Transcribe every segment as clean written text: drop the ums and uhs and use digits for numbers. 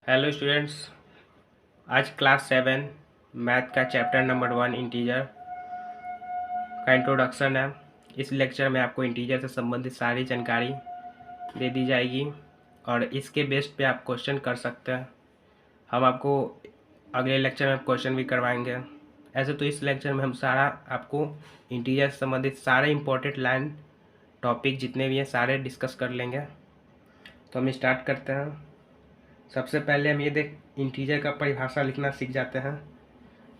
Hello students, आज class 7 math का chapter number 1 integer का इंट्रोडक्शन है। इस लेक्चर में आपको इंटीजर से संबंधित सारी जानकारी दे दी जाएगी और इसके बेस्ड पे आप क्वेश्चन कर सकते हैं। हम आपको अगले लेक्चर में क्वेश्चन भी करवाएंगे। ऐसे तो इस लेक्चर में हम सारा आपको इंटीजर से संबंधित सारे इंपॉर्टेंट लाइन टॉपिक जितने भी हैं सारे डिस्कस कर लेंगे। तो हम स्टार्ट करते हैं। सबसे पहले हम ये इंटीजर का परिभाषा लिखना सीख जाते हैं।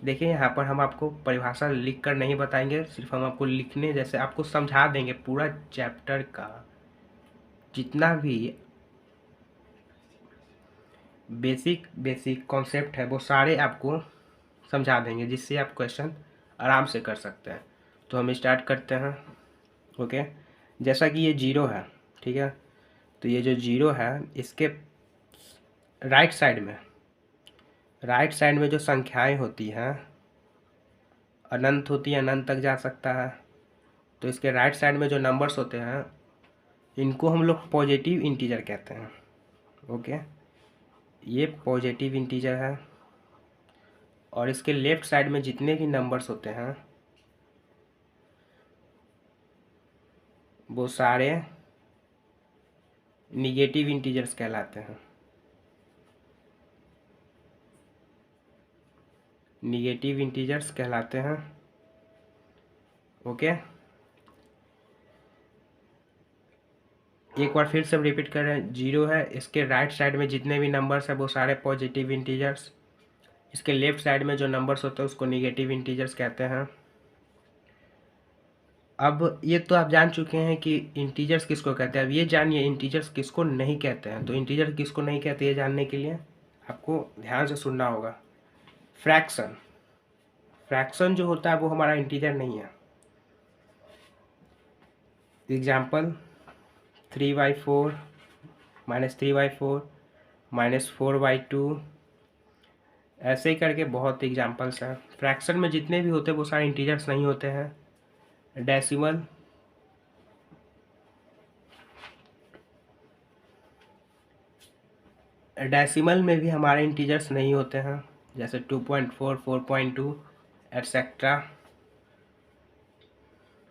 देखिए यहाँ पर हम आपको परिभाषा लिख कर नहीं बताएंगे, सिर्फ हम आपको लिखने जैसे आपको समझा देंगे। पूरा चैप्टर का जितना भी बेसिक कॉन्सेप्ट है वो सारे आपको समझा देंगे, जिससे आप क्वेश्चन आराम से कर सकते हैं। तो हम स्टार्ट करते हैं। ओके, जैसा कि ये जीरो है, ठीक है, तो ये जो जीरो है इसके राइट साइड में जो संख्याएं होती हैं अनंत होती है, अनंत तक जा सकता है। तो इसके राइट साइड में जो नंबर्स होते हैं इनको हम लोग पॉजिटिव इंटीजर कहते हैं। ओके, ये पॉजिटिव इंटीजर है। और इसके लेफ्ट साइड में जितने भी नंबर्स होते हैं वो सारे निगेटिव इंटीजर्स कहलाते हैं। निगेटिव इंटीजर्स कहलाते हैं। ओके, एक बार फिर से हम रिपीट कर रहे हैं। जीरो है, इसके राइट साइड में जितने भी नंबर्स हैं वो सारे पॉजिटिव इंटीजर्स। इसके लेफ्ट साइड में जो नंबर्स होते हैं उसको निगेटिव इंटीजर्स कहते हैं। अब ये तो आप जान चुके हैं कि इंटीजर्स किसको कहते हैं। अब ये जानिए इंटीजर्स किसको नहीं कहते हैं। तो इंटीजर किसको नहीं कहते ये जानने के लिए आपको ध्यान से सुनना होगा। फ्रैक्शन जो होता है वो हमारा इंटीजर नहीं है। एग्जाम्पल 3/4 -3/4 -4/2, ऐसे ही करके बहुत एग्जाम्पल्स हैं। फ्रैक्शन में जितने भी होते हैं वो सारे इंटीजर्स नहीं होते हैं। डेसिमल में भी हमारे इंटीजर्स नहीं होते हैं, जैसे 2.4, 4.2 एटसेट्रा।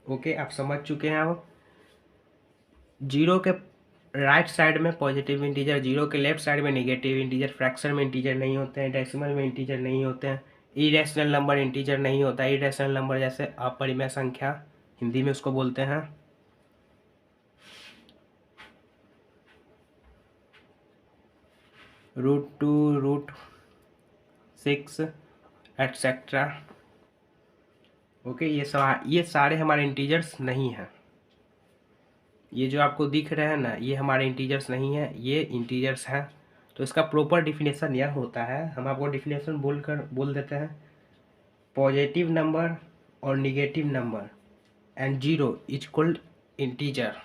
ओके, आप समझ चुके हैं। अब जीरो के राइट साइड में पॉजिटिव इंटीजर, जीरो के लेफ्ट साइड में निगेटिव इंटीजर। फ्रैक्शन में इंटीजर नहीं होते हैं, डेसिमल में इंटीजर नहीं होते हैं, इरेशनल नंबर इंटीजर नहीं होता है। इरेशनल नंबर जैसे अपरिमेय संख्या हिंदी में उसको बोलते हैं। √2, √6 एटसेट्रा। ओके, ये सारे हमारे इंटीजर्स नहीं हैं। ये जो आपको दिख रहे हैं ना, ये हमारे इंटीजर्स नहीं है, ये इंटीजर्स हैं। तो इसका प्रॉपर डिफिनेशन यह होता है, हम आपको डिफिनेशन बोल देते हैं। पॉजिटिव नंबर और negative number and zero is called integer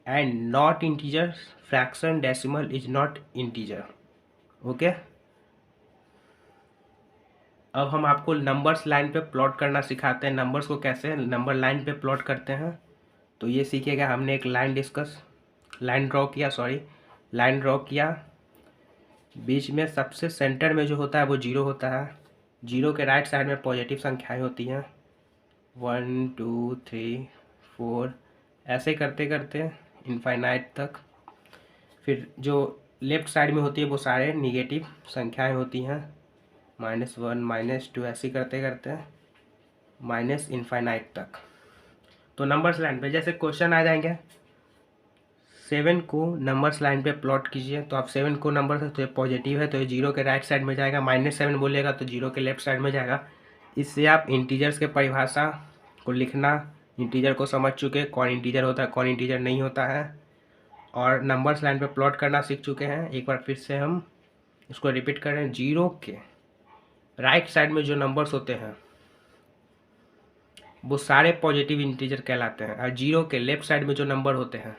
and not integer. Fraction decimal is not integer. Okay, अब हम आपको नंबर्स लाइन पे प्लॉट करना सिखाते हैं। नंबर्स को कैसे नंबर लाइन पे प्लॉट करते हैं तो ये सीखिएगा। हमने एक लाइन ड्रॉ किया। बीच में सबसे सेंटर में जो होता है वो जीरो होता है। जीरो के राइट साइड में पॉजिटिव संख्याएं होती हैं, 1 2 3 4, ऐसे करते करते इनफाइनाइट तक। फिर जो लेफ्ट साइड में होती है वो सारे निगेटिव संख्याएं होती हैं, -1 -2, ऐसे करते करते माइनस इनफाइनाइट तक। तो नंबर्स लाइन पे जैसे क्वेश्चन आ जाएंगे, 7 को नंबर्स लाइन पे प्लॉट कीजिए। तो आप 7 को नंबर है तो ये पॉजिटिव है, तो ये जीरो के राइट साइड में जाएगा। -7 बोलेगा तो जीरो के लेफ्ट साइड में जाएगा। इससे आप इंटीजर्स के परिभाषा को लिखना, इंटीजर को समझ चुके, कौन इंटीजर होता है कौन इंटीजर नहीं होता है, और नंबर्स लाइन पे प्लॉट करना सीख चुके हैं। एक बार फिर से हम इसको रिपीट कर रहे हैं। जीरो के राइट साइड में जो नंबर्स होते हैं वो सारे पॉजिटिव इंटीजर कहलाते हैं, और जीरो के लेफ्ट साइड में जो नंबर होते हैं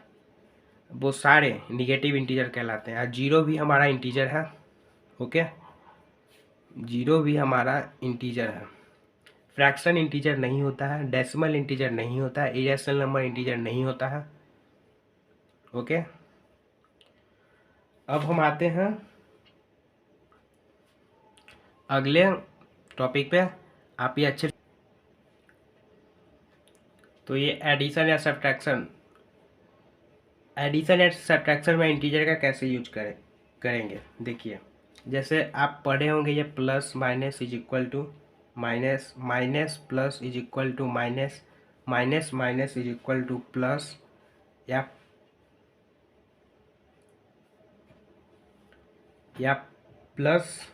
वो सारे निगेटिव इंटीजर कहलाते हैं। और जीरो भी हमारा इंटीजर है। ओके, जीरो भी हमारा इंटीजर है। फ्रैक्शन इंटीजर नहीं होता है, डेसिमल इंटीजर नहीं होता है, इरेशनल नंबर इंटीजर नहीं होता है। ओके, अब हम आते हैं अगले टॉपिक पे आप ये अच्छे। तो ये एडिशन या सब्ट्रैक्शन में इंटीजर का कैसे यूज करेंगे देखिए। जैसे आप पढ़े होंगे ये plus minus is equal to minus, minus plus is equal to minus, minus minus is equal to plus, या plus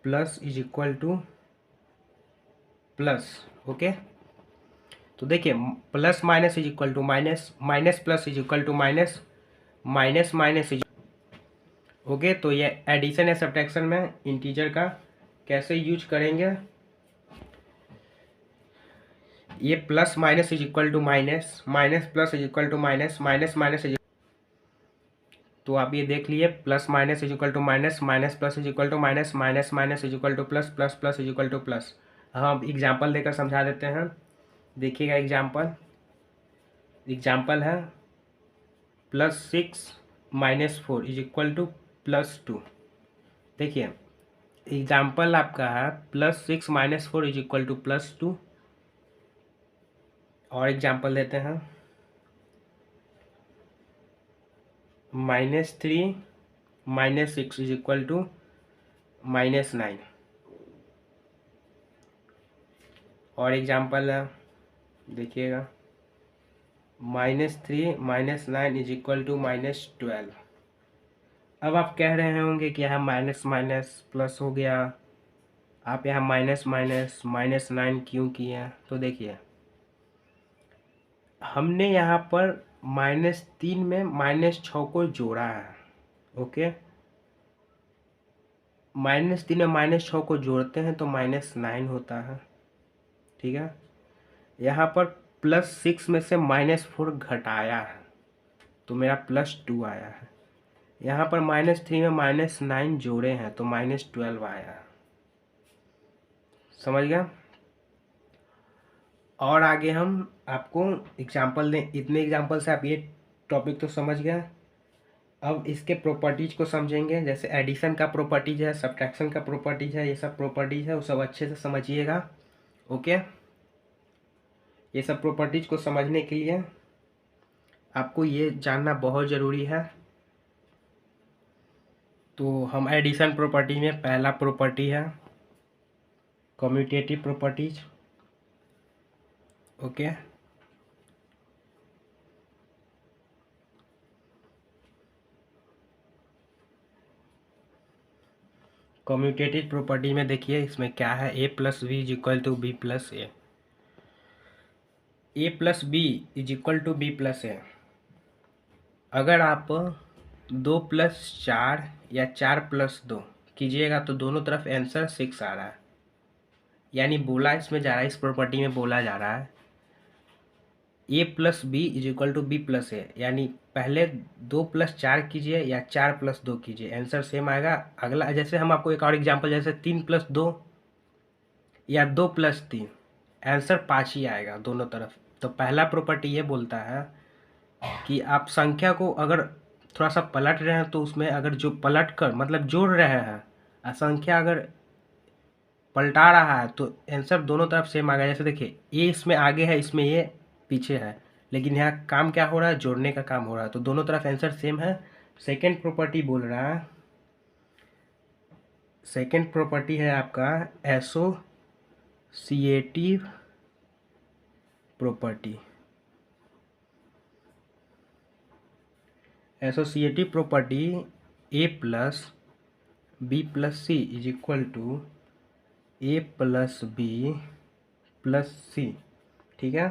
plus is equal to plus. Okay, तो देखिए plus minus is equal to minus, minus plus is equal to minus, minus minus is. Okay, तो ये addition या subtraction में integer का कैसे use करेंगे। ये plus minus is equal to minus, minus plus is equal to minus, minus minus is. तो आप ये देख लिए plus minus is equal to minus, minus plus is equal to minus, minus minus is equal to plus, plus plus is equal to plus. हम example देकर समझा देते हैं। देखिएगा एग्जाम्पल है +6 - 4 इज इक्वल टू +2। देखिए एग्जाम्पल आपका है +6 - 4 इज इक्वल टू +2। और एग्जाम्पल देते हैं -3 - 6 इज इक्वल टू -9। और एग्जाम्पल है देखिएगा -3 - 9 इज इक्वल टू -12। अब आप कह रहे होंगे कि यहाँ माइनस माइनस प्लस हो गया, आप यहाँ माइनस माइनस -9 क्यों किए। तो देखिए हमने यहाँ पर -3 में -6 को जोड़ा है। ओके, -3 में -6 को जोड़ते हैं तो -9 होता है। ठीक है, यहाँ पर +6 में से -4 घटाया है तो मेरा +2 आया है। यहाँ पर -3 में -9 जोड़े हैं तो -12 आया है। समझ गया। और आगे हम आपको एग्जाम्पल दें। इतने एग्जाम्पल से आप ये टॉपिक तो समझ गए। अब इसके प्रॉपर्टीज को समझेंगे। जैसे एडिशन का प्रॉपर्टीज है, सब्ट्रैक्शन का प्रॉपर्टीज है, ये सब प्रॉपर्टीज है वो सब अच्छे से समझिएगा। ओके, ये सब प्रॉपर्टीज को समझने के लिए आपको ये जानना बहुत ज़रूरी है। तो हम एडिशन प्रॉपर्टी में पहला प्रॉपर्टी है commutative properties. Okay, commutative property में देखिए इसमें क्या है, a + b is equal to b + a, a + b is equal to b + a। अगर आप 2 + 4 या 4 + 2 कीजिएगा तो दोनों तरफ आंसर 6 आ रहा है। यानी बोला इसमें जा रहा है, इस प्रॉपर्टी में बोला जा रहा है a + b is equal to b + a। यानी पहले 2 + 4 कीजिए या 4 + 2 कीजिए, आंसर सेम आएगा। अगला जैसे हम आपको एक और एग्जांपल, जैसे 3 + 2 या 2 + 3, आंसर 5 ही आएगा दोनों तरफ। तो पहला प्रॉपर्टी ये बोलता है कि आप संख्या को अगर थोड़ा सा पलट रहे हैं तो उसमें अगर जो पलट कर मतलब जोड़ रहे हैं संख्या अगर पलटा रहा है तो आंसर दोनों तरफ सेम आ गया। जैसे देखिए ए इसमें आगे है, इसमें ये पीछे है, लेकिन यहाँ काम क्या हो रहा है, जोड़ने का काम हो रहा है, तो दोनों तरफ आंसर सेम है। सेकेंड प्रॉपर्टी बोल रहा है, सेकेंड प्रॉपर्टी है आपका associative property. Associative property a + b + c is equal to a + b + c। ठीक है,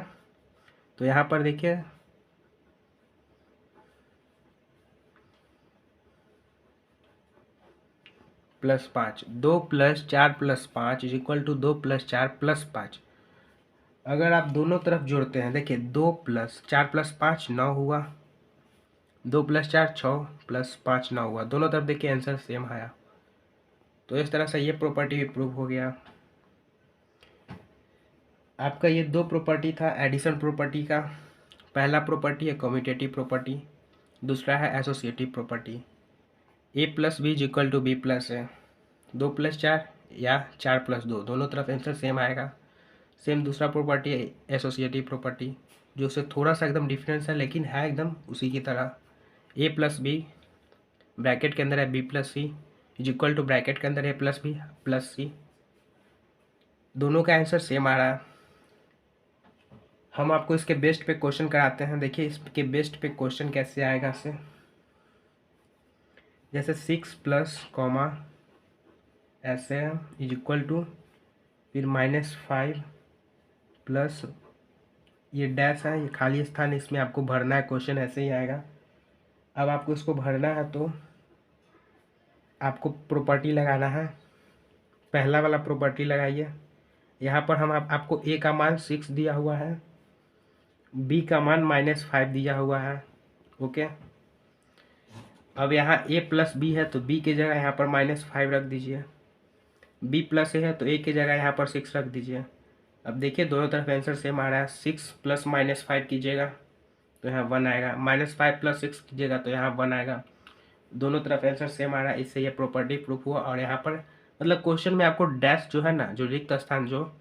तो यहाँ पर देखिए +5, 2 + 4 + 5 इज इक्वल टू 2 + 4 + 5। अगर आप दोनों तरफ जोड़ते हैं, देखिए 2 + 4 + 5 9 हुआ, 2 + 4 6 + 5 9 हुआ, दोनों तरफ देखिए आंसर सेम आया। तो इस तरह से ये प्रॉपर्टी भी प्रूव हो गया। आपका ये दो प्रॉपर्टी था एडिशन प्रॉपर्टी का। पहला प्रॉपर्टी है कम्यूटेटिव प्रॉपर्टी, दूसरा है associative property. a + b is equal to b + a। 2+4 या 4+2, दोनों तरफ आंसर सेम आएगा। सेम दूसरा प्रॉपर्टी है एसोसिएटिव प्रॉपर्टी, जो उससे थोड़ा सा एकदम डिफरेंस है लेकिन है एकदम उसी की तरह। A+B ब्रैकेट के अंदर है B+C is equal to bracket के अंदर A+B+C, दोनों का आंसर सेम आ रहा है। हम आपको इसके बेस्ट पे क्वेश्चन कराते हैं। देखिए इसके बेस्ट पे क्वेश्चन कैसे आएगा इससे, जैसे 6 कॉमा ऐसे इज इक्वल टू फिर -5 प्लस ये डैश है, ये खाली स्थान, इसमें आपको भरना है। क्वेश्चन ऐसे ही आएगा। अब आपको इसको भरना है तो आपको प्रॉपर्टी लगाना है। पहला वाला प्रॉपर्टी लगाइए। यहाँ पर हम आपको ए का मान 6 दिया हुआ है, बी का मान -5 दिया हुआ है। ओके, अब यहाँ A+B है तो B की जगह यहाँ पर -5 रख दीजिए, B+A है तो A की जगह यहाँ पर 6 रख दीजिए। अब देखिए दोनों तरफ आंसर सेम आ रहा है। 6 + -5 कीजिएगा तो यहाँ 1 आएगा, -5 + 6 कीजिएगा तो यहाँ 1 आएगा। दोनों तरफ आंसर सेम आ रहा है, इससे ये प्रॉपर्टी प्रूफ हुआ। और यहाँ पर मतलब क्वेश्चन में आपको डैश जो है ना, जो रिक्त स्थान जो,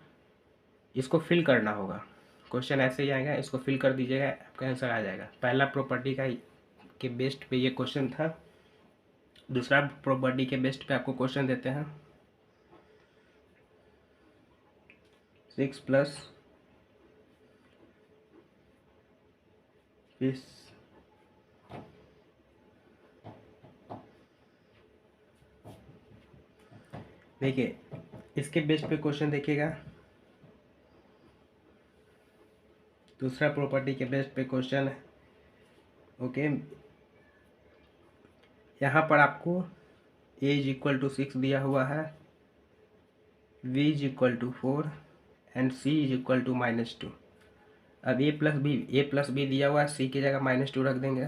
इसको फिल करना होगा। क्वेश्चन ऐसे ही आएगा, इसको फिल कर दीजिएगा, आपका आंसर आ जाएगा। पहला प्रॉपर्टी का के बेस्ट पे ये क्वेश्चन था। दूसरा प्रॉपर्टी के बेस्ट पे आपको क्वेश्चन देते हैं। 6 प्लस इस देखिए इसके बेस्ट पे क्वेश्चन देखिएगा। दूसरा प्रॉपर्टी के बेस्ट पे क्वेश्चन है। ओके, यहाँ पर आपको a इज इक्वल टू 6 दिया हुआ है, v is equal to 4 and c is equal to -2। अब a+b दिया हुआ है, c की जगह -2 रख देंगे।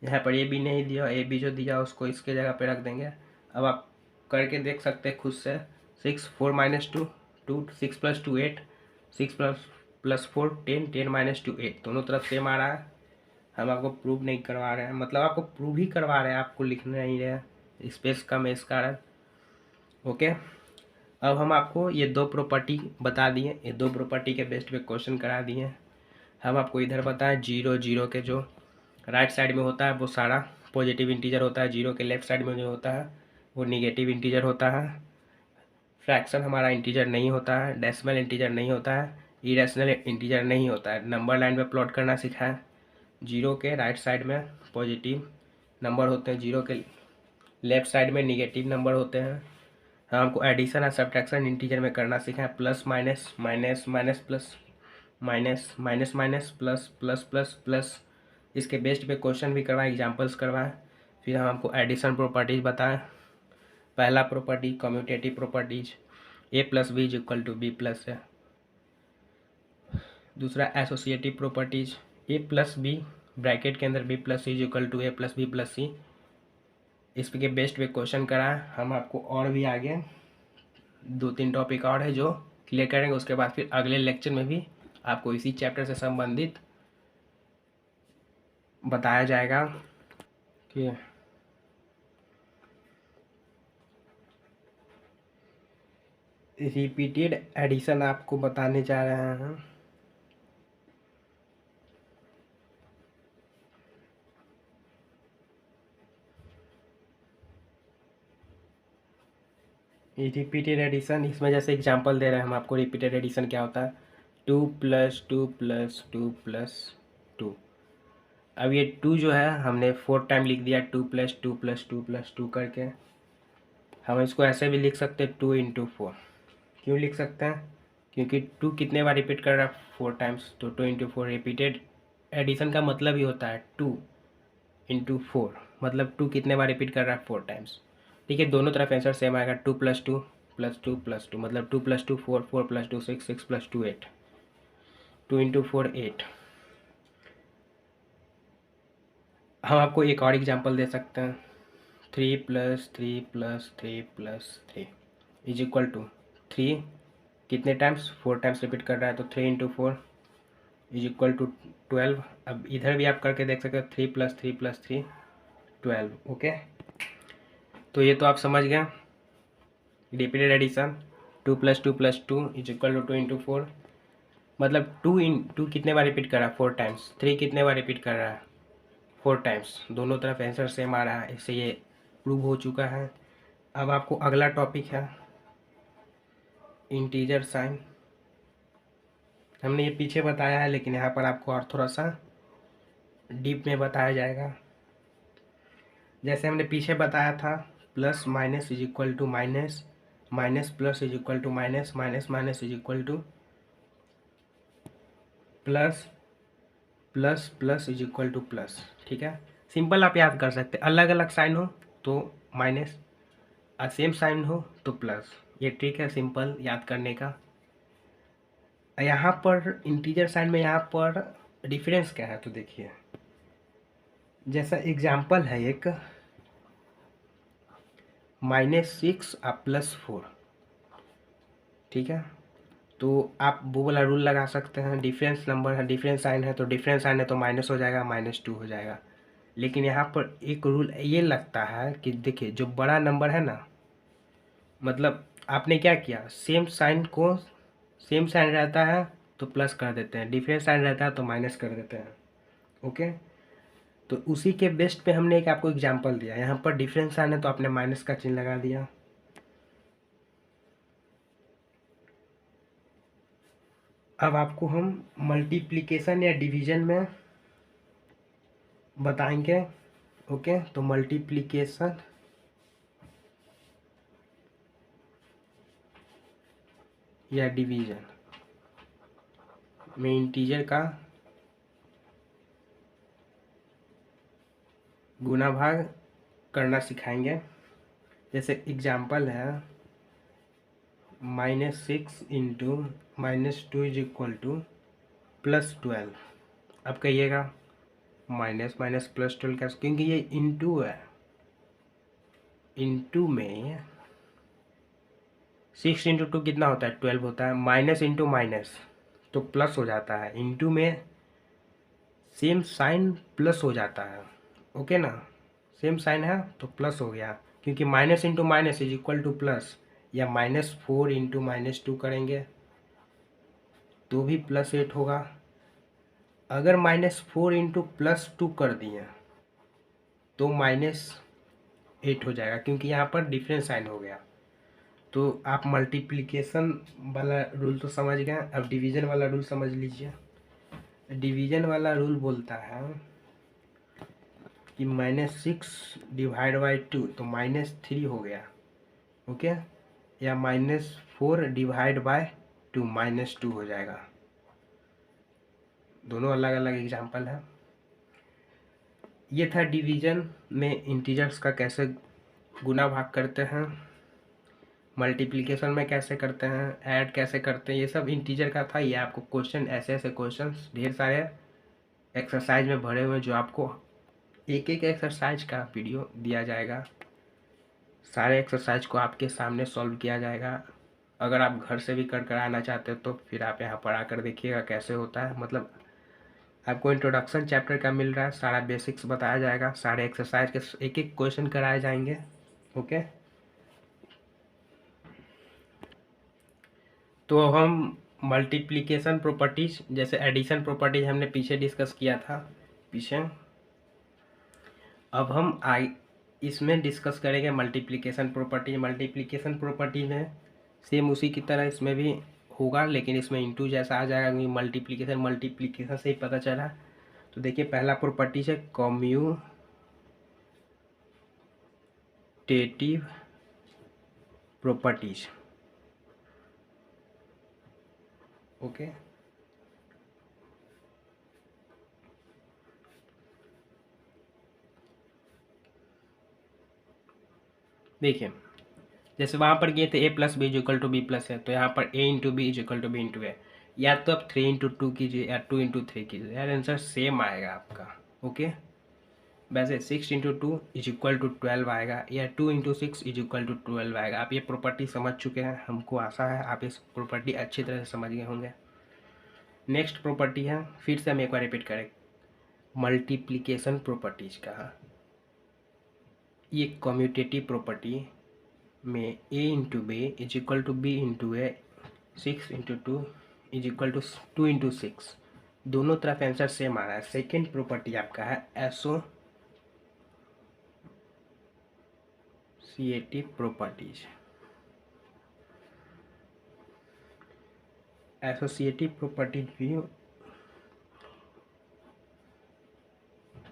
यहाँ पर a भी नहीं दिया, a भी जो दिया उसको इसके जगह पे रख देंगे। अब आप करके देख सकते हैं खुद से। 6 4 -2 2 6 + 2 8 6 + 4 10 10 -2 8, दोनों तरफ सेम आ रहा है। हम आपको प्रूव नहीं करवा रहे हैं, मतलब आपको प्रूव ही करवा रहे हैं, आपको लिखना नहीं रहे, स्पेस कम है इस कारण। ओके, अब हम आपको ये दो प्रॉपर्टी बता दिए, ये दो प्रॉपर्टी के बेस्ट पे क्वेश्चन करा दिए। हम आपको इधर बताएं 0 0 के जो राइट साइड में होता है वो सारा पॉजिटिव इंटीजर होता है, 0 के लेफ्ट साइड में जो होता है वो निगेटिव इंटीजर होता है। फ्रैक्शन हमारा इंटीजर नहीं होता है, डेसिमल इंटीजर नहीं होता है, इरेशनल इंटीजर नहीं होता है। नंबर लाइन पे प्लॉट करना सीखा है। 0 के राइट साइड में पॉजिटिव नंबर होते हैं, 0 के लेफ्ट साइड में निगेटिव नंबर होते हैं। हमको एडिशन और सब्ट्रैक्शन इंटीजर में करना सीखा है। Plus minus minus minus plus minus minus minus plus plus plus plus, इसके बेस्ट पे क्वेश्चन भी करवाएं, एग्जांपल्स करवाएं। फिर हम आपको एडिशन प्रॉपर्टीज बताएं। पहला property commutative properties, A+B is equal to B+A। दूसरा एसोसिएटिव प्रॉपर्टीज, A+B ब्रैकेट के अंदर B+C is equal to A+B+C। इसके बेस्ट पे क्वेश्चन कराएं। हम आपको और भी आगे 2-3 टॉपिक और है जो क्लियर करेंगे। उसके बाद फिर अगले लेक्चर में भी आपको इसी चैप्टर से संबंधित बताया जाएगा कि रिपीटेड एडिशन आपको बताने जा रहे हैं। रिपीटेड एडिशन, इसमें जैसे एग्जांपल दे रहे हैं हम आपको। रिपीटेड एडिशन क्या होता है, 2 + 2 + 2 + 2। अब ये 2 जो है हमने 4 टाइम लिख दिया, 2 + 2 + 2 + 2 करके। हम इसको ऐसे भी लिख सकते हैं 2 × 4। क्यों लिख सकते हैं, क्योंकि 2 कितने बार रिपीट कर रहा है, 4 टाइम्स, तो 2 × 4। रिपीटेड एडिशन का मतलब ही होता है 2 × 4, मतलब 2 कितने बार रिपीट कर रहा है, 4 टाइम्स। ठीक है, दोनों तरफ आंसर सेम आएगा। 2 + 2 + 2 + 2, मतलब 2 + 2 4 4 + 2 6 6 + 2 8, 2 × 4 8। हम आपको एक और एग्जांपल दे सकते हैं, 3 + 3 + 3 + 3 इज इक्वल टू 3 कितने टाइम्स, 4 टाइम्स रिपीट कर रहा है, तो 3 × 4 इज इक्वल टू 12। अब इधर भी आप करके देख सकते हो, 3 + 3 + 3 12। ओके, तो ये तो आप समझ गए। रिपीटेड एडिशन, 2 + 2 + 2 = 2 × 4, मतलब 2 कितने बार रिपीट कर रहा है, 4 टाइम्स। 3 कितने बार रिपीट कर रहा है, 4 टाइम्स। दोनों तरफ आंसर सेम आ रहा है, इससे ये प्रूव हो चुका है। अब आपको अगला टॉपिक है इंटीजर साइन। हमने ये पीछे बताया है, लेकिन यहाँ पर आपको और थोड़ा सा डीप में बताया जाएगा। जैसे हमने पीछे बताया था, plus minus is equal to minus, minus plus is equal to minus, minus minus is equal to plus, plus plus is equal to plus. ठीक है, सिंपल आप याद कर सकते हैं। अलग अलग साइन हो तो माइनस, और सेम साइन हो तो प्लस। ये ट्रिक है सिंपल याद करने का। यहाँ पर इंटीजर साइन में यहाँ पर डिफरेंस क्या है, तो देखिए जैसा एग्जाम्पल है एक -6 और +4। ठीक है, तो आप वो वाला रूल लगा सकते हैं, डिफरेंस नंबर है, डिफरेंस साइन है, तो डिफरेंस साइन है तो माइनस हो जाएगा, -2 हो जाएगा। लेकिन यहाँ पर एक रूल ये लगता है कि देखिए जो बड़ा नंबर है ना, मतलब आपने क्या किया, सेम साइन को, सेम साइन रहता है तो प्लस कर देते हैं, डिफरेंस साइन रहता है तो माइनस कर देते हैं। ओके, तो उसी के बेस्ट पे हमने एक आपको एग्जांपल दिया। यहाँ पर डिफरेंस साइन है तो आपने माइनस का चिन्ह लगा दिया। अब आपको हम मल्टीप्लिकेशन या डिवीजन में बताएंगे। ओके, तो मल्टीप्लिकेशन या डिवीजन में इंटीजर का गुना भाग करना सिखाएंगे। जैसे एग्जांपल है -6 × -2 = +12। अब कहिएगा माइनस माइनस +12 कैसे, क्योंकि ये इंटू है, इंटू में 6 × 2 कितना होता है, 12 होता है। माइनस इंटू माइनस तो प्लस हो जाता है, इंटू में सेम साइन प्लस हो जाता है। ओके ना, सेम साइन है तो प्लस हो गया, क्योंकि minus into minus is equal to plus. या -4 × -2 करेंगे तो भी +8 होगा। अगर -4 × +2 कर दिए तो -8 हो जाएगा, क्योंकि यहाँ पर डिफरेंस साइन हो गया। तो आप मल्टीप्लिकेशन वाला रूल तो समझ गए, अब डिवीजन वाला रूल समझ लीजिए। डिवीजन वाला रूल बोलता है कि -6 / 2 तो -3 हो गया। ओके, या -4 / 2 -2 हो जाएगा। दोनों अलग अलग एग्जाम्पल है। ये था डिवीजन में इंटीजर्स का कैसे गुना भाग करते हैं, मल्टीप्लिकेशन में कैसे करते हैं, ऐड कैसे करते हैं, ये सब इंटीजर का था। ये आपको क्वेश्चन, ऐसे ऐसे क्वेश्चंस ढेर सारे एक्सरसाइज में भरे हुए, जो आपको एक एक एक्सरसाइज का वीडियो दिया जाएगा। सारे एक्सरसाइज को आपके सामने सॉल्व किया जाएगा। अगर आप घर से भी कर आना चाहते हो तो फिर आप यहाँ पर आकर देखिएगा कैसे होता है। मतलब आपको इंट्रोडक्शन चैप्टर का मिल रहा है, सारा बेसिक्स बताया जाएगा, सारे एक्सरसाइज के एक एक क्वेश्चन कराए जाएंगे। ओके, तो हम मल्टीप्लिकेशन प्रॉपर्टीज, जैसे एडिशन प्रॉपर्टीज हमने पीछे डिस्कस किया था पीछे, अब हम इसमें डिस्कस करेंगे मल्टीप्लिकेशन प्रॉपर्टी। मल्टीप्लिकेशन प्रॉपर्टी में सेम उसी की तरह इसमें भी होगा, लेकिन इसमें इंटू जैसा आ जाएगा, क्योंकि मल्टीप्लिकेशन मल्टीप्लिकेशन से ही पता चला। तो देखिए पहला प्रॉपर्टी है कम्यूटेटिव प्रॉपर्टीज। ओके, देखिए जैसे वहाँ पर गए थे a + b = b+ है, तो यहाँ पर a × b = b × a। या तो आप 3 × 2 कीजिए या 2 × 3 कीजिए, यार आंसर सेम आएगा आपका। ओके, वैसे 6 × 2 = 12 आएगा, या 2 × 6 = 12 आएगा। आप ये प्रॉपर्टी समझ चुके हैं, हमको आशा है आप इस प्रॉपर्टी अच्छी तरह से समझ गए होंगे। नेक्स्ट प्रॉपर्टी है, फिर से हम एक बार रिपीट करें, मल्टीप्लिकेशन प्रॉपर्टीज का। ये कम्यूटेटिव प्रॉपर्टी में A into B is equal to B into A, 6 into 2 is equal to 2 into 6, दोनों तरफ आंसर सेम आ रहा है। सेकेंड प्रॉपर्टी आपका है एसोसिएटिव प्रॉपर्टीज। एसोसिएटिव प्रॉपर्टीज भी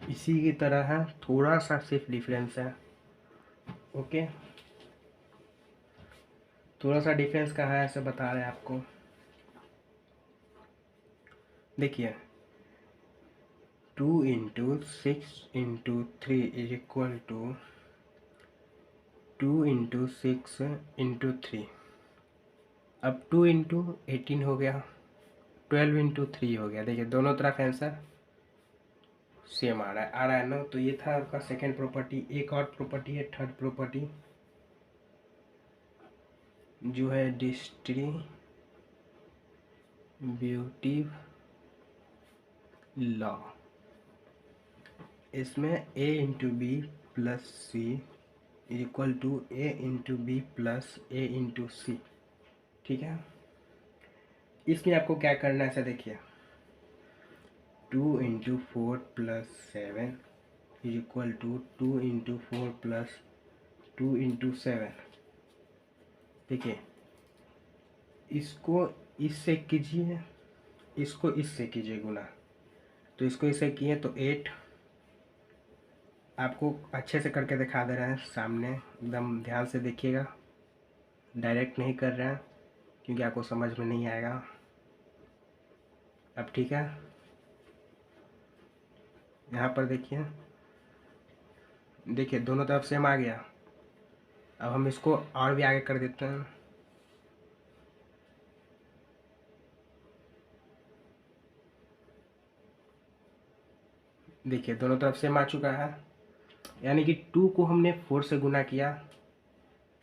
इसी की तरह है, थोड़ा सा सिर्फ डिफरेंस है। ओके, थोड़ा सा डिफरेंस कहाँ है ऐसे बता रहे हैं आपको। देखिए 2 into 6 into 3 is equal to 2 into 6 into 3। अब 2 इंटू 18 हो गया, 12 इंटू 3 हो गया। देखिए दोनों तरफ आंसर सेम आ रहा है ना। तो ये था आपका सेकेंड प्रॉपर्टी। एक और प्रॉपर्टी है थर्ड प्रॉपर्टी, जो है डिस्ट्रीब्यूटिव लॉ। इसमें a into B plus C is equal to A into B plus A into C. ठीक है, इसमें आपको क्या करना है ऐसा देखिए, 2 into 4 plus 7 is equal to 2 into 4 plus 2 into 7। देखिए इसको इससे कीजिए, इसको इससे कीजिए गुना, तो इसको इससे किए तो 8। आपको अच्छे से करके दिखा दे रहे हैं सामने, एकदम ध्यान से देखिएगा, डायरेक्ट नहीं कर रहे हैं क्योंकि आपको समझ में नहीं आएगा। अब ठीक है, यहाँ पर देखिए, देखिए दोनों तरफ सेम आ गया। अब हम इसको और भी आगे कर देते हैं। देखिए दोनों तरफ सेम आ चुका है, यानी कि 2 को हमने 4 से गुना किया,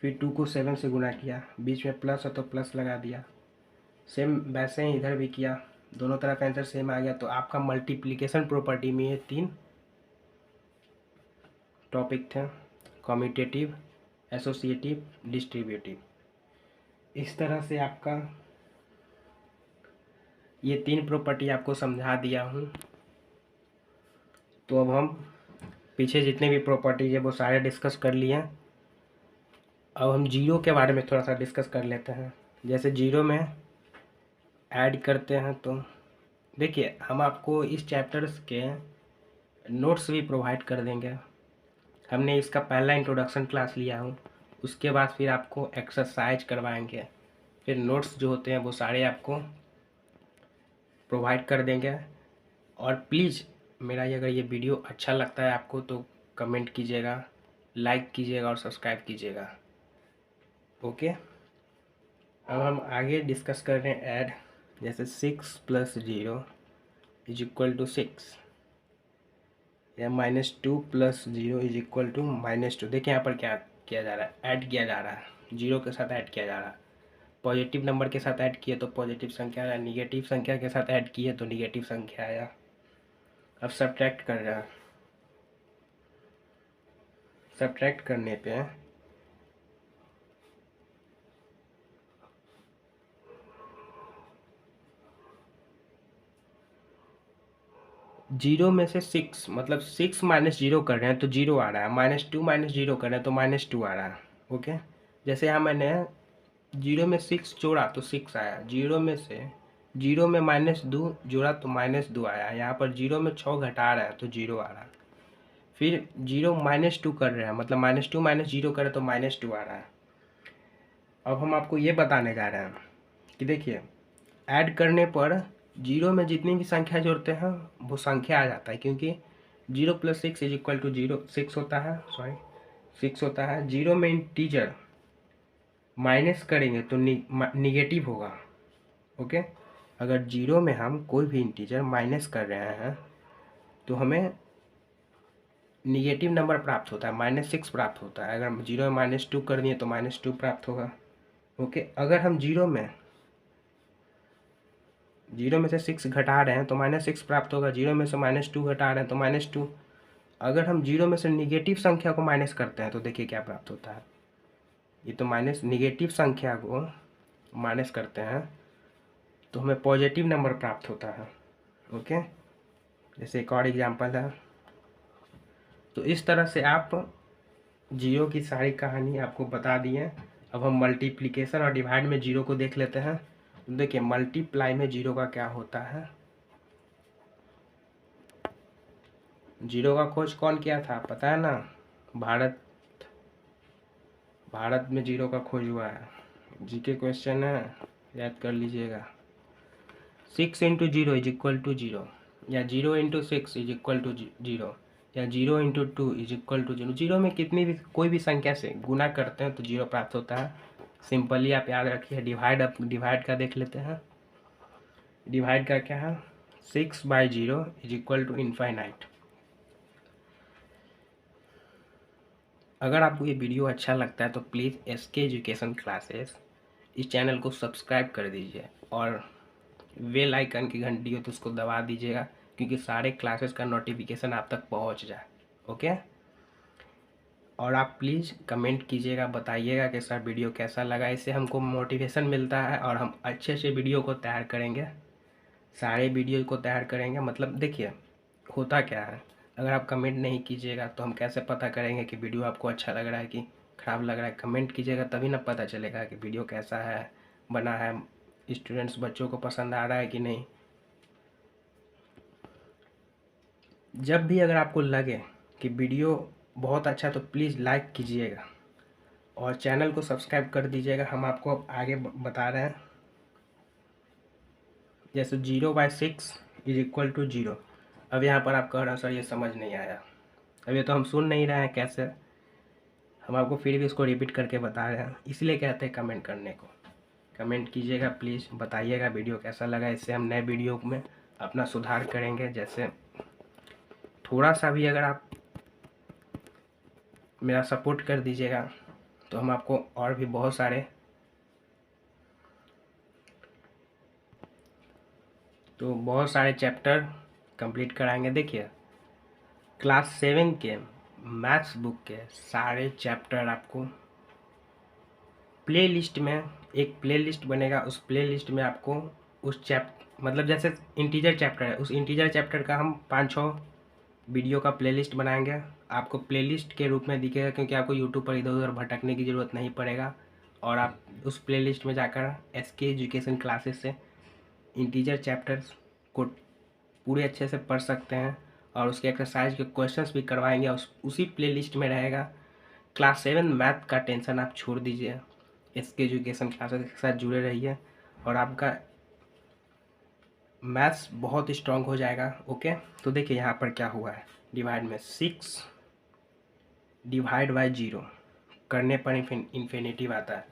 फिर 2 को 7 से गुना किया, बीच में प्लस है तो प्लस लगा दिया। सेम वैसे ही इधर भी किया, दोनों तरफ आंसर सेम आ गया। तो आपका मल्टीप्लिकेशन प्रॉपर्टी में ये 3 टॉपिक थे, कम्यूटेटिव, एसोसिएटिव, डिस्ट्रीब्यूटिव। इस तरह से आपका ये 3 प्रॉपर्टी आपको समझा दिया हूँ। तो अब हम पीछे जितने भी प्रॉपर्टीज है वो सारे डिस्कस कर लिए। अब हम जीरो के बारे में थोड़ा सा डिस्कस कर लेते हैं। जैसे जीरो में ऐड करते हैं, तो देखिए हम आपको इस चैप्टर्स के नोट्स भी प्रोवाइड कर देंगे। हमने इसका पहला इंट्रोडक्शन क्लास लिया हूँ, उसके बाद फिर आपको एक्सरसाइज करवाएंगे, फिर नोट्स जो होते हैं वो सारे आपको प्रोवाइड कर देंगे। और प्लीज़ मेरा अगर ये वीडियो अच्छा लगता है आपको तो कमेंट कीजिएगा, लाइक कीजिएगा और सब्सक्राइब कीजिएगा। ओके, अब हम आगे डिस्कस कर रहे हैं ऐड। जैसे 6 प्लस 0 इज इक्वल टू 6, या -2 प्लस 0 इज इक्वल टू -2। देखिए यहाँ पर क्या किया जा रहा है, ऐड किया जा रहा है, जीरो के साथ ऐड किया जा रहा है। पॉजिटिव नंबर के साथ ऐड किए तो पॉजिटिव संख्या आया, निगेटिव संख्या के साथ ऐड किए तो निगेटिव संख्या आया। अब सब्ट्रैक्ट कर रहा है, सब्ट्रैक्ट करने पे जीरो में से 6, मतलब 6 माइनस जीरो कर रहे हैं तो जीरो आ रहा है, -2 माइनस जीरो कर रहे हैं तो -2 आ रहा है। ओके, जैसे यहाँ मैंने जीरो में 6 जोड़ा तो 6 आया, जीरो में से जीरो में -2 जोड़ा तो -2 आया। यहाँ पर जीरो में 6 घटा रहा है तो जीरो आ रहा है। फिर जीरो -2 कर रहे हैं, मतलब -2 माइनस जीरो करें तो -2 आ रहा है। अब हम आपको ये बताने जा रहे हैं कि देखिए ऐड करने पर जीरो में जितनी भी संख्या जोड़ते हैं वो संख्या आ जाता है, क्योंकि 0 + 6 इज इक्वल टू 6 होता है, 6 होता है। जीरो में इंटीजर माइनस करेंगे तो निगेटिव होगा। ओके, अगर जीरो में हम कोई भी इंटीजर माइनस कर रहे हैं तो हमें निगेटिव नंबर प्राप्त होता है, -6 प्राप्त होता है। अगर जीरो में -2 कर दिए तो -2 प्राप्त होगा। ओके, अगर हम जीरो में से 6 घटा रहे हैं तो -6 प्राप्त होगा। जीरो में से -2 घटा रहे हैं तो -2। अगर हम जीरो में से निगेटिव संख्या को माइनस करते हैं तो देखिए क्या प्राप्त होता है, ये तो माइनस निगेटिव संख्या को माइनस करते हैं तो हमें पॉजिटिव नंबर प्राप्त होता है। ओके, जैसे एक और एग्जांपल है। तो इस तरह से आप जीरो की सारी कहानी आपको बता दिए। अब हम मल्टीप्लिकेशन और डिवाइड में जीरो को देख लेते हैं। देखिए मल्टीप्लाई में जीरो का क्या होता है। जीरो का खोज कौन किया था पता है ना? भारत में जीरो का खोज हुआ है। जीके क्वेश्चन है, याद कर लीजिएगा। 6 × 0 = 0, या 0 × 6 = 0, या 0 × 2 = 0। जीरो में कितनी भी कोई भी संख्या से गुना करते हैं तो जीरो प्राप्त होता है। सिंपली आप याद रखिए। डिवाइड का देख लेते हैं। डिवाइड का क्या है? 6/0 = इनफाइनाइट। अगर आपको ये वीडियो अच्छा लगता है तो प्लीज़ SK एजुकेशन क्लासेस इस चैनल को सब्सक्राइब कर दीजिए और बेल आइकन की घंटी हो तो उसको दबा दीजिएगा, क्योंकि सारे क्लासेस का नोटिफिकेशन आप तक पहुंच जाए। ओके, और आप प्लीज़ कमेंट कीजिएगा, बताइएगा कि सर वीडियो कैसा लगा। इससे हमको मोटिवेशन मिलता है और हम अच्छे से वीडियो को तैयार करेंगे, सारे वीडियो को तैयार करेंगे। मतलब देखिए होता क्या है, अगर आप कमेंट नहीं कीजिएगा तो हम कैसे पता करेंगे कि वीडियो आपको अच्छा लग रहा है कि ख़राब लग रहा है? कमेंट कीजिएगा तभी ना पता चलेगा कि वीडियो कैसा है बना है, स्टूडेंट्स बच्चों को पसंद आ रहा है कि नहीं। जब भी अगर आपको लगे कि वीडियो बहुत अच्छा है तो प्लीज़ लाइक कीजिएगा और चैनल को सब्सक्राइब कर दीजिएगा। हम आपको अब आगे बता रहे हैं। जैसे 0/6 = 0। अब यहाँ पर आप कह रहे हैं सर ये समझ नहीं आया। अब ये तो हम सुन नहीं रहे हैं कैसे, हम आपको फिर भी इसको रिपीट करके बता रहे हैं। इसलिए कहते हैं कमेंट करने को। कमेंट कीजिएगा प्लीज़, बताइएगा वीडियो कैसा लगा। इससे हम नए वीडियो में अपना सुधार करेंगे। जैसे थोड़ा सा भी अगर आप मेरा सपोर्ट कर दीजिएगा तो हम आपको और भी बहुत सारे चैप्टर कंप्लीट कराएंगे। देखिए क्लास 7 के मैथ्स बुक के सारे चैप्टर आपको प्ले लिस्ट में, एक प्ले लिस्ट बनेगा। उस प्ले लिस्ट में आपको मतलब जैसे इंटीजर चैप्टर है, उस इंटीजर चैप्टर का हम 5-6 वीडियो का प्लेलिस्ट बनाएंगे। आपको प्लेलिस्ट के रूप में दिखेगा, क्योंकि आपको यूट्यूब पर इधर उधर भटकने की ज़रूरत नहीं पड़ेगा और आप उस प्लेलिस्ट में जाकर SK एजुकेशन क्लासेस से इंटीजर चैप्टर्स को पूरे अच्छे से पढ़ सकते हैं और उसके एक्सरसाइज के क्वेश्चंस भी करवाएंगे। उसी प्लेलिस्ट में रहेगा। क्लास 7 मैथ का टेंशन आप छोड़ दीजिए, SK एजुकेशन क्लासेस के साथ जुड़े रहिए और आपका मैथ्स बहुत स्ट्रांग हो जाएगा। ओके, तो देखिए यहाँ पर क्या हुआ है। डिवाइड में 6/0 करने पर इन्फिनिटिव आता है।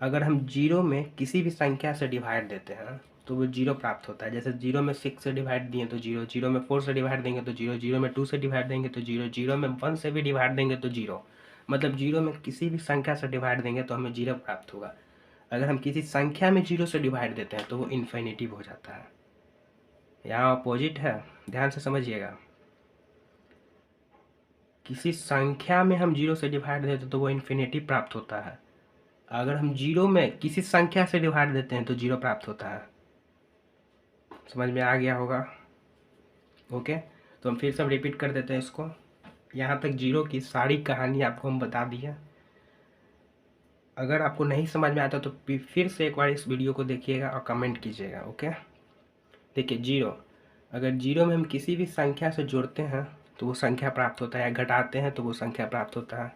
अगर हम जीरो में किसी भी संख्या से डिवाइड देते हैं तो वो जीरो प्राप्त होता है। जैसे जीरो में 6 से डिवाइड दिए तो जीरो, जीरो में 4 से डिवाइड देंगे तो जीरो, जीरो में 2 से डिवाइड देंगे तो जीरो, जीरो में 1 से भी डिवाइड देंगे तो जीरो। मतलब जीरो में किसी भी संख्या से डिवाइड देंगे तो हमें जीरो प्राप्त होगा। अगर हम किसी संख्या में जीरो से डिवाइड देते हैं तो वो इन्फिनिटिव हो जाता है। यहाँ अपोजिट है, ध्यान से समझिएगा। किसी संख्या में हम जीरो से डिवाइड देते तो वो इन्फिनिटी प्राप्त होता है। अगर हम जीरो में किसी संख्या से डिवाइड देते हैं तो जीरो प्राप्त होता है। समझ में आ गया होगा? ओके, तो हम फिर सब रिपीट कर देते हैं इसको। यहाँ तक जीरो की सारी कहानी आपको हम बता दी है। अगर आपको नहीं समझ में आता तो फिर से एक बार इस वीडियो को देखिएगा और कमेंट कीजिएगा। ओके, देखिए जीरो, अगर जीरो में हम किसी भी संख्या से जोड़ते हैं तो वो संख्या प्राप्त होता है, या घटाते हैं तो वो संख्या प्राप्त होता है।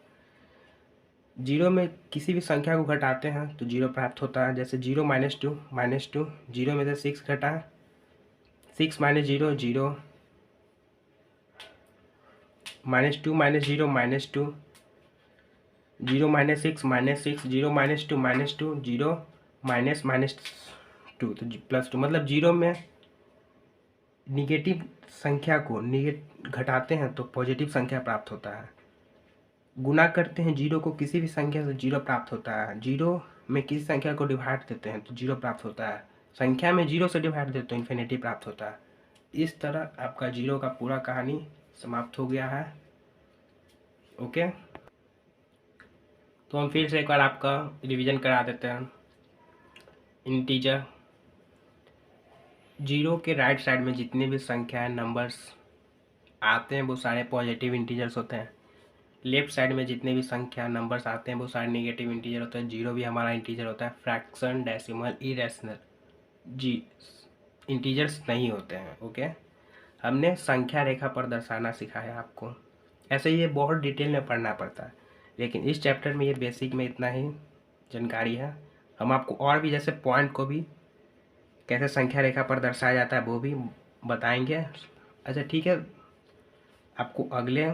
जीरो में किसी भी संख्या को घटाते हैं तो जीरो प्राप्त होता है। जैसे 0 - 2, जीरो में से 6 घटा, 6 - 0 0, -2 - 0 -2, 0 - 6 -6, 0 - 2 - 2, 0 -2 तो +2। मतलब जीरो में निगेटिव संख्या को घटाते हैं तो पॉजिटिव संख्या प्राप्त होता है। गुना करते हैं जीरो को किसी भी संख्या से, जीरो प्राप्त होता है। जीरो में किसी संख्या को डिवाइड देते हैं तो जीरो प्राप्त होता है। संख्या में जीरो से डिवाइड देते हैं तो इन्फिनिटी प्राप्त होता है। इस तरह आपका जीरो का पूरा कहानी समाप्त हो गया है। ओके, तो हम फिर से एक बार आपका रिवीजन करा देते हैं। इंटीजर, जीरो के राइट साइड में जितनी भी संख्याएं नंबर्स आते हैं वो सारे पॉजिटिव इंटीजर्स होते हैं। लेफ्ट साइड में जितने भी संख्या नंबर्स आते हैं वो सारे नेगेटिव इंटीजर होते हैं। जीरो भी हमारा इंटीजर होता है। फ्रैक्शन, डेसिमल, इरेशनल जी इंटीजर्स नहीं होते हैं। ओके, हमने संख्या रेखा पर दर्शाना सिखाया आपको। ऐसे ये बहुत डिटेल में पढ़ना पड़ता है, लेकिन इस चैप्टर में ये बेसिक में इतना ही जानकारी है। हम आपको और भी जैसे पॉइंट को भी कैसे संख्या रेखा पर दर्शाया जाता है वो भी बताएंगे। अच्छा ठीक है, आपको अगले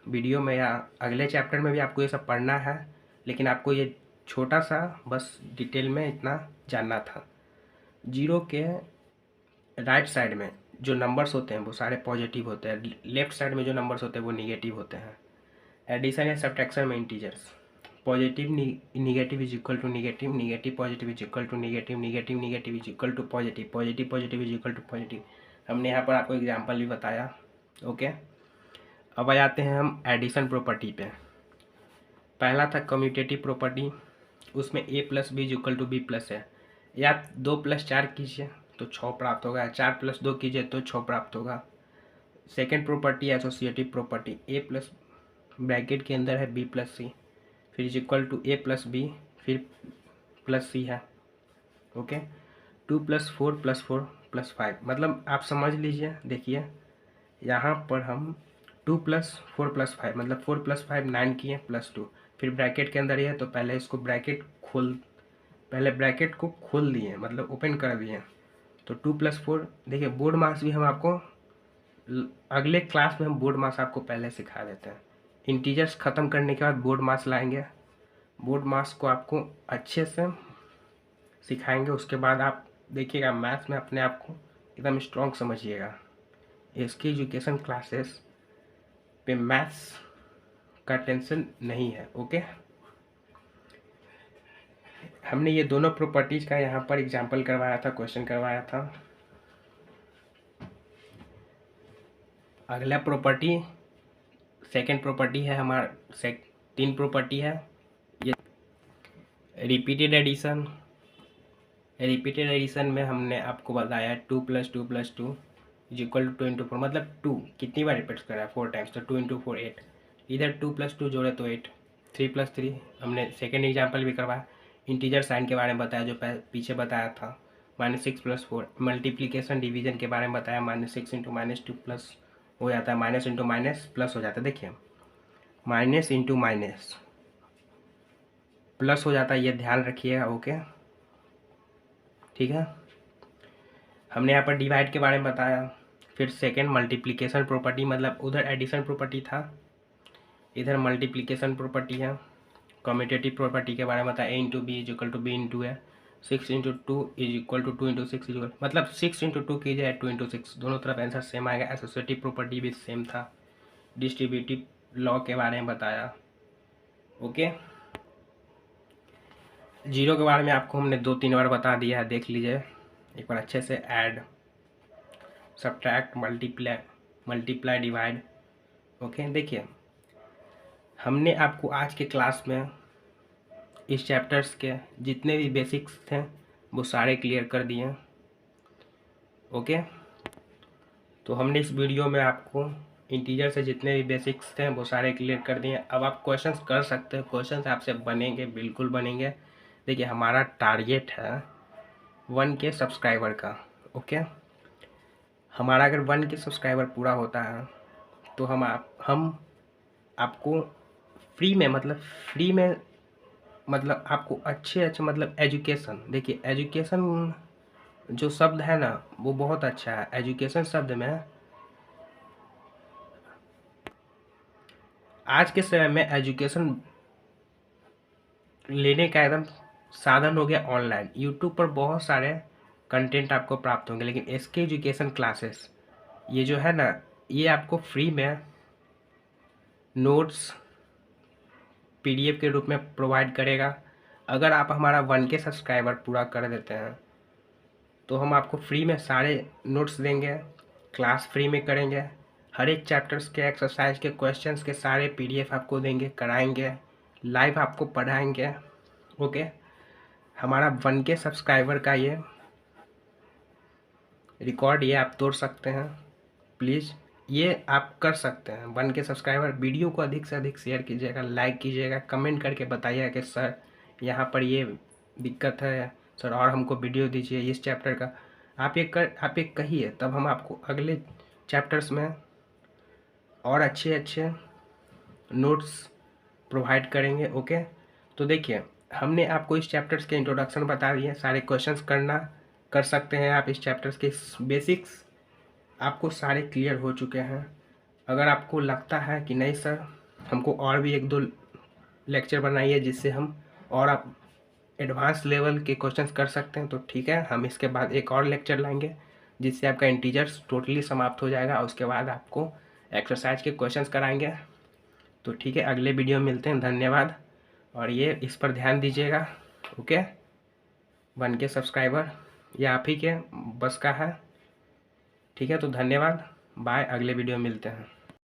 वीडियो में या अगले चैप्टर में भी आपको ये सब पढ़ना है, लेकिन आपको ये छोटा सा बस डिटेल में इतना जानना था। जीरो के राइट साइड में जो नंबर्स होते हैं वो सारे पॉजिटिव होते हैं। लेफ्ट साइड में जो नंबर्स होते हैं वो निगेटिव होते हैं। एडिशन या सब्ट्रैक्शन में integers, positive negative is equal to negative, negative positive is equal to negative, negative negative is equal to positive, positive positive is equal to positive. हमने यहाँ पर आपको एग्जाम्पल भी बताया। ओके, अब आ जाते हैं हम एडिशन प्रॉपर्टी पे। पहला था कम्यूटेटिव प्रॉपर्टी, उसमें A plus B is equal to B plus है। या 2 + 4 कीजिए तो 6 प्राप्त होगा, 4 + 2 कीजिए तो 6 प्राप्त होगा। Second property associative property, A plus bracket के अंदर है बी प्लस सी, फिर is equal to A plus B, फिर प्लस सी है। ओके, 2 + 4 + 4 + 5, मतलब आप समझ लीजिए। देखिए यहाँ पर हम 2 + 4 + 5 मतलब 4 + 5 9 किए +2, फिर ब्रैकेट के अंदर ही है तो पहले इसको पहले ब्रैकेट को खोल दिए, मतलब ओपन कर दिए। तो 2 + 4, देखिए बोर्ड मार्क्स भी हम आपको अगले क्लास में हम बोर्ड मार्क्स आपको पहले सिखा देते हैं। इंटीजर्स ख़त्म करने के बाद बोर्ड मार्क्स लाएंगे, बोर्ड मार्क्स को आपको अच्छे से सिखाएंगे। उसके बाद आप देखिएगा मैथ्स में अपने आप को एकदम स्ट्रॉन्ग समझिएगा। इसकी एजुकेशन क्लासेस पे मैथ्स का टेंशन नहीं है। ओके, हमने ये दोनों प्रॉपर्टीज़ का यहाँ पर एग्जांपल करवाया था, क्वेश्चन करवाया था। अगला प्रॉपर्टी सेकंड प्रॉपर्टी है हमारा 3 प्रॉपर्टी है ये रिपीटेड एडिशन। रिपीटेड एडिशन में हमने आपको बताया 2 + 2 + 2 इज इक्वल टू 2 × 4, मतलब 2 कितनी बार रिपीट कर रहा है 4 टाइम्स, तो 2 × 4 8। इधर 2 + 2 जोड़े तो 8, 3 + 3 हमने सेकेंड एग्जाम्पल भी करवाया। इंटीजर साइन के बारे में बताया जो पीछे बताया था। -6 + 4 मल्टीप्लीकेशन डिवीजन के बारे में बताया। -6 × -2 प्लस हो जाता है, माइनस इंटू माइनस प्लस हो जाता है। देखिए माइनस इंटू माइनस प्लस हो जाता है, ये ध्यान रखिएगा। ओके ठीक है, हमने यहाँ पर डिवाइड के बारे में बताया। फिर सेकेंड मल्टीप्लिकेशन प्रॉपर्टी, मतलब उधर एडिशन प्रॉपर्टी था, इधर मल्टीप्लिकेशन प्रॉपर्टी है। कम्यूटेटिव प्रॉपर्टी के बारे में बताया, a × b is equal to b × a, 6 × 2 is equal to 2 × 6 is equal, मतलब 6 × 2 कीजिए 2 × 6, दोनों तरफ आंसर सेम आएगा। एसोसिएटिव प्रॉपर्टी भी सेम था। डिस्ट्रीब्यूटिव लॉ के बारे में बताया। ओके, जीरो के बारे में आपको हमने 2-3 बार बता दिया है, देख लीजिए एक बार अच्छे से। Add, subtract, multiply, divide. Okay, देखिए हमने आपको आज के क्लास में इस चैप्टर्स के जितने भी बेसिक्स थे वो सारे क्लियर कर दिए। ओके, तो हमने इस वीडियो में आपको इंटीजर से जितने भी बेसिक्स थे वो सारे क्लियर कर दिए। अब आप क्वेश्चंस कर सकते हो, क्वेश्चंस आपसे बनेंगे, बिल्कुल बनेंगे। देखिए हमारा टारगेट है 1K सब्सक्राइबर का। ओके, हमारा अगर 1K सब्सक्राइबर पूरा होता है तो हम आपको फ्री में, मतलब आपको अच्छे मतलब एजुकेशन, देखिए एजुकेशन जो शब्द है ना वो बहुत अच्छा है। एजुकेशन शब्द में आज के समय में एजुकेशन लेने का एकदम साधन हो गया ऑनलाइन। यूट्यूब पर बहुत सारे कंटेंट आपको प्राप्त होंगे, लेकिन इसके एजुकेशन क्लासेस ये जो है ना ये आपको फ्री में नोट्स PDF के रूप में प्रोवाइड करेगा। अगर आप हमारा 1K सब्सक्राइबर पूरा कर देते हैं तो हम आपको फ्री में सारे नोट्स देंगे, क्लास फ्री में करेंगे, हर एक चैप्टर्स के एक्सरसाइज के क्वेश्चंस के सारे PDF आपको देंगे, कराएंगे, लाइव आपको पढ़ाएंगे। ओके, हमारा 1K सब्सक्राइबर का ये रिकॉर्ड ये आप तोड़ सकते हैं। प्लीज़ ये आप कर सकते हैं। 1K सब्सक्राइबर, वीडियो को अधिक से अधिक शेयर कीजिएगा, लाइक कीजिएगा, कमेंट करके बताइएगा कि सर यहाँ पर ये दिक्कत है सर, और हमको वीडियो दीजिए इस चैप्टर का। आप एक कहिए, तब हम आपको अगले चैप्टर्स में और अच्छे अच्छे नोट्स प्रोवाइड करेंगे। ओके, तो देखिए हमने आपको इस चैप्टर्स के इंट्रोडक्शन बता दिए, सारे क्वेश्चंस कर सकते हैं आप। इस चैप्टर्स के बेसिक्स आपको सारे क्लियर हो चुके हैं। अगर आपको लगता है कि नहीं सर हमको और भी 1-2 लेक्चर बनाइए जिससे हम और आप एडवांस लेवल के क्वेश्चंस कर सकते हैं, तो ठीक है, हम इसके बाद एक और लेक्चर लाएंगे जिससे आपका इंटीजर्स टोटली समाप्त हो जाएगा। उसके बाद आपको एक्सरसाइज के क्वेश्चंस कराएंगे। तो ठीक है, अगले वीडियो में मिलते हैं। धन्यवाद, और ये इस पर ध्यान दीजिएगा। ओके, 1K सब्सक्राइबर ये आप ही के बस का है। ठीक है, तो धन्यवाद, बाय, अगले वीडियो में मिलते हैं।